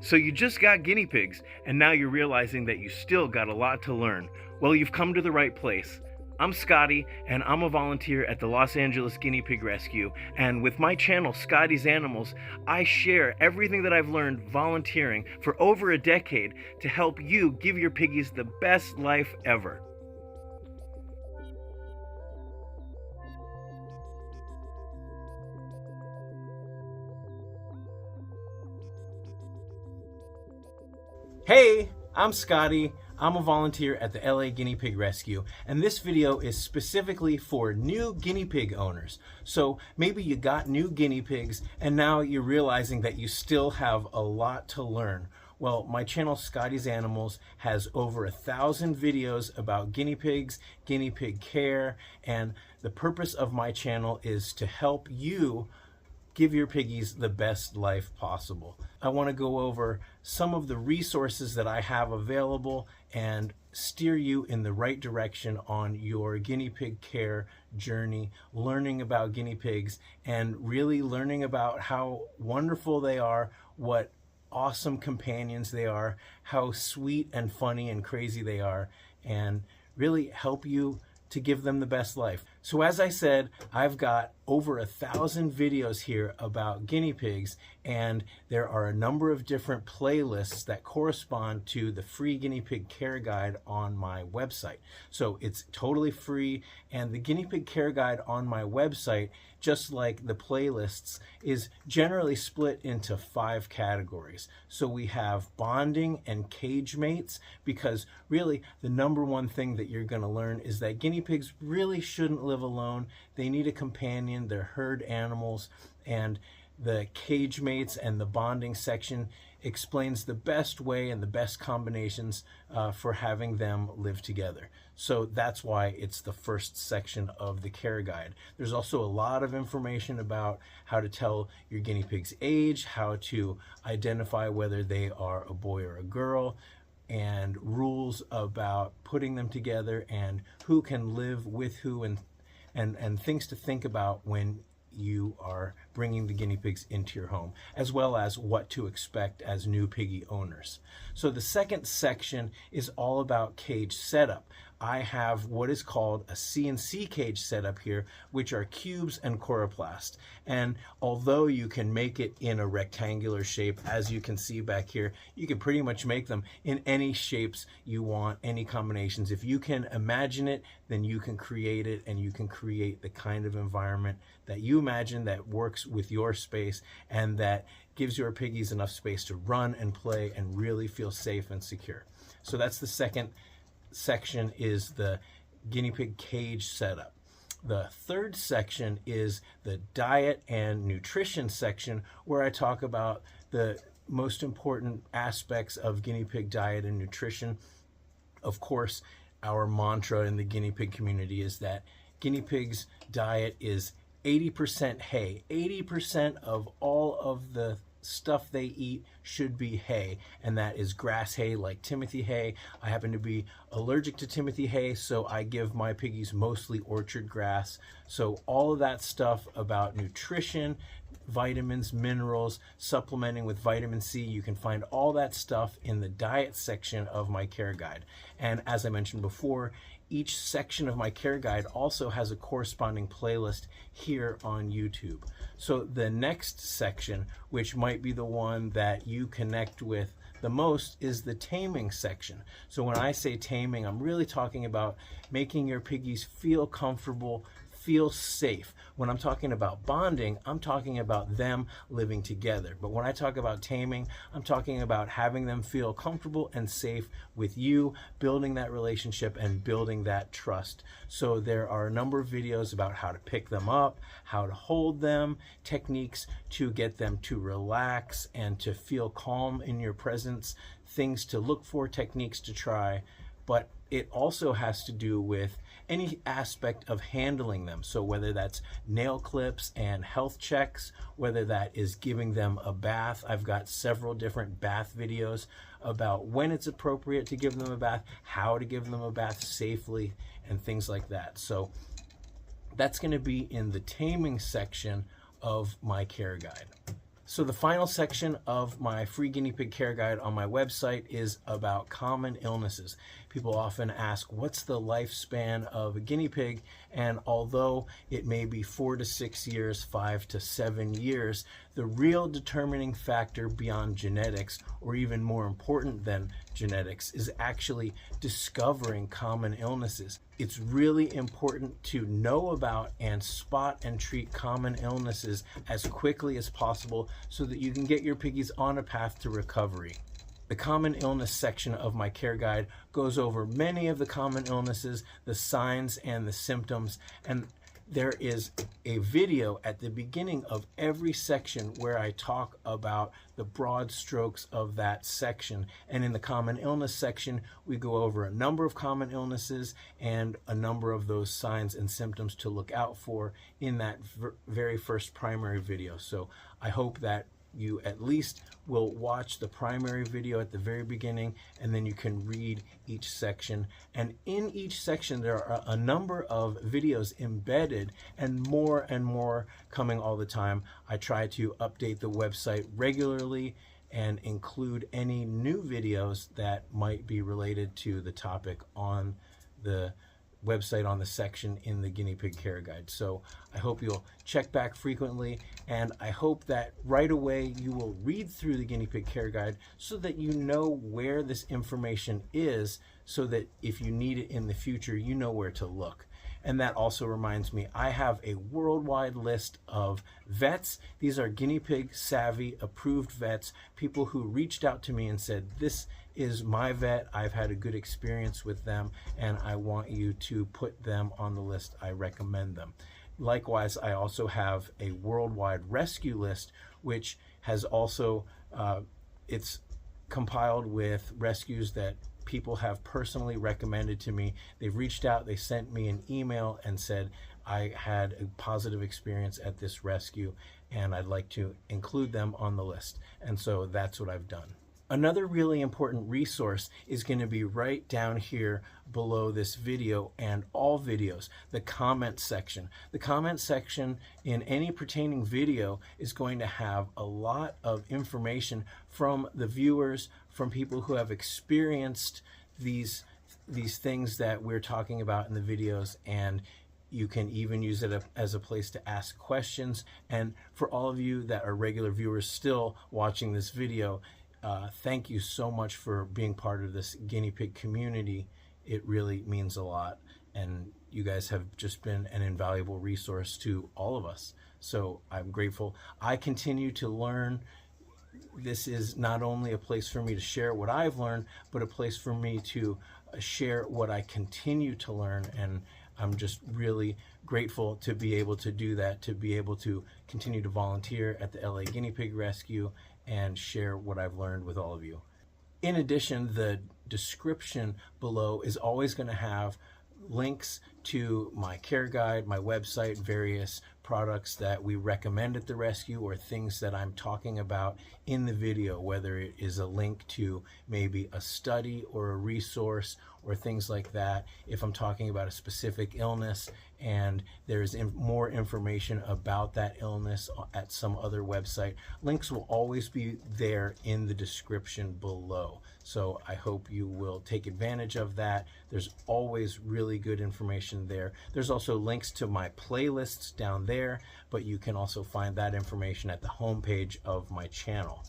So you just got guinea pigs, and now you're realizing that you still got a lot to learn. Well, you've come to the right place. I'm Scotty, and I'm a volunteer at the Los Angeles Guinea Pig Rescue, and with my channel, Scotty's Animals, I share everything that I've learned volunteering for over a decade to help you give your piggies the best life ever. Hey, I'm Scotty. I'm a volunteer at the LA Guinea Pig Rescue, and this video is specifically for new guinea pig owners. So maybe you got new guinea pigs and now you're realizing that you still have a lot to learn. Well, my channel, Scotty's Animals, has over 1,000 videos about guinea pigs, guinea pig care, and the purpose of my channel is to help you give your piggies the best life possible. I want to go over some of the resources that I have available and steer you in the right direction on your guinea pig care journey, learning about guinea pigs and really learning about how wonderful they are, what awesome companions they are, how sweet and funny and crazy they are, and really help you to give them the best life. So as I said, I've got over 1,000 videos here about guinea pigs, and there are a number of different playlists that correspond to the free guinea pig care guide on my website. So it's totally free, and the guinea pig care guide on my website, just like the playlists, is generally split into 5 categories. So we have bonding and cage mates, because really the number one thing that you're going to learn is that guinea pigs really shouldn't live alone. They need a companion. They're herd animals, and the cage mates and the bonding section explains the best way and the best combinations for having them live together. So that's why it's the first section of the care guide. There's also a lot of information about how to tell your guinea pig's age, how to identify whether they are a boy or a girl, and rules about putting them together and who can live with who, and things to think about when you are bringing the guinea pigs into your home, as well as what to expect as new piggy owners. So the second section is all about cage setup. I have what is called a CNC cage setup here, which are cubes and coroplast. And although you can make it in a rectangular shape, as you can see back here, you can pretty much make them in any shapes you want, any combinations. If you can imagine it, then you can create it, and you can create the kind of environment that you imagine that works with your space and that gives your piggies enough space to run and play and really feel safe and secure. So that's the second section, is the guinea pig cage setup. The third section is the diet and nutrition section, where I talk about the most important aspects of guinea pig diet and nutrition. Of course, our mantra in the guinea pig community is that guinea pigs' diet is 80% hay. 80% of all of the stuff they eat should be hay, and that is grass hay like Timothy hay. I happen to be allergic to Timothy hay, so I give my piggies mostly orchard grass. So all of that stuff about nutrition, vitamins, minerals, supplementing with vitamin C, you can find all that stuff in the diet section of my care guide. And as I mentioned before, each section of my care guide also has a corresponding playlist here on YouTube. So the next section, which might be the one that you connect with the most, is the taming section. So when I say taming, I'm really talking about making your piggies feel comfortable, feel safe. When I'm talking about bonding, I'm talking about them living together. But when I talk about taming, I'm talking about having them feel comfortable and safe with you, building that relationship and building that trust. So there are a number of videos about how to pick them up, how to hold them, techniques to get them to relax and to feel calm in your presence, things to look for, techniques to try. But it also has to do with any aspect of handling them. So whether that's nail clips and health checks, whether that is giving them a bath. I've got several different bath videos about when it's appropriate to give them a bath, how to give them a bath safely, and things like that. So that's going to be in the taming section of my care guide. So the final section of my free guinea pig care guide on my website is about common illnesses. People often ask, what's the lifespan of a guinea pig? And although it may be 4 to 6 years, 5 to 7 years, the real determining factor beyond genetics, or even more important than genetics, is actually discovering common illnesses. It's really important to know about and spot and treat common illnesses as quickly as possible so that you can get your piggies on a path to recovery. The common illness section of my care guide goes over many of the common illnesses, the signs and the symptoms, and there is a video at the beginning of every section where I talk about the broad strokes of that section. And in the common illness section, we go over a number of common illnesses and a number of those signs and symptoms to look out for in that very first primary video. So I hope that you at least will watch the primary video at the very beginning, and then you can read each section. And in each section there are a number of videos embedded, and more coming all the time. I try to update the website regularly and include any new videos that might be related to the topic on the website, on the section in the guinea pig care guide. So I hope you'll check back frequently, and I hope that right away you will read through the guinea pig care guide so that you know where this information is, so that if you need it in the future, you know where to look. And that also reminds me, I have a worldwide list of vets. These are guinea pig savvy approved vets, people who reached out to me and said, this is my vet, I've had a good experience with them, and I want you to put them on the list. I recommend them. Likewise, I also have a worldwide rescue list, which has also, it's compiled with rescues that people have personally recommended to me. They've reached out, they sent me an email and said, I had a positive experience at this rescue and I'd like to include them on the list. And so that's what I've done. Another really important resource is going to be right down here below this video and all videos, the comment section. The comment section in any pertaining video is going to have a lot of information from the viewers, from people who have experienced these things that we're talking about in the videos, and you can even use it as a place to ask questions. And for all of you that are regular viewers still watching this video, thank you so much for being part of this guinea pig community. It really means a lot, and you guys have just been an invaluable resource to all of us. So I'm grateful. I continue to learn. This is not only a place for me to share what I've learned, but a place for me to share what I continue to learn. And I'm just really grateful to be able to do that, to be able to continue to volunteer at the LA Guinea Pig Rescue and share what I've learned with all of you. In addition, the description below is always going to have links to my care guide, my website, various products that we recommend at the rescue, or things that I'm talking about in the video, whether it is a link to maybe a study or a resource or things like that. If I'm talking about a specific illness and there's more information about that illness at some other website, links will always be there in the description below. So I hope you will take advantage of that. There's always really good information there. There's also links to my playlists down there, but you can also find that information at the homepage of my channel.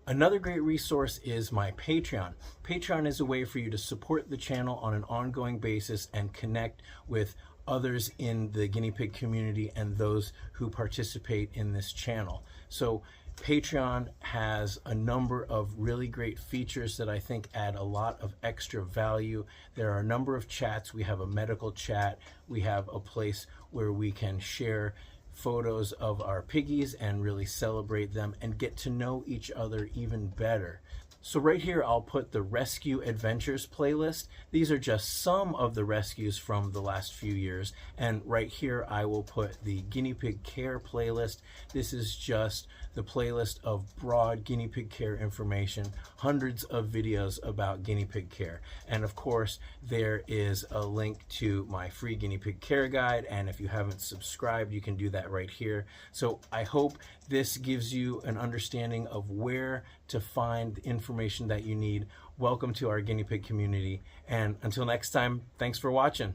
Another great resource is my Patreon. Patreon is a way for you to support the channel on an ongoing basis and connect with others in the guinea pig community and those who participate in this channel. So Patreon has a number of really great features that I think add a lot of extra value. There are a number of chats. We have a medical chat. We have a place where we can share photos of our piggies and really celebrate them and get to know each other even better. So right here, I'll put the Rescue Adventures playlist. These are just some of the rescues from the last few years. And right here, I will put the Guinea Pig Care playlist. This is just the playlist of broad guinea pig care information, hundreds of videos about guinea pig care. And of course, there is a link to my free guinea pig care guide. And if you haven't subscribed, you can do that right here. So I hope this gives you an understanding of where to find the information that you need. Welcome to our guinea pig community. And until next time, thanks for watching.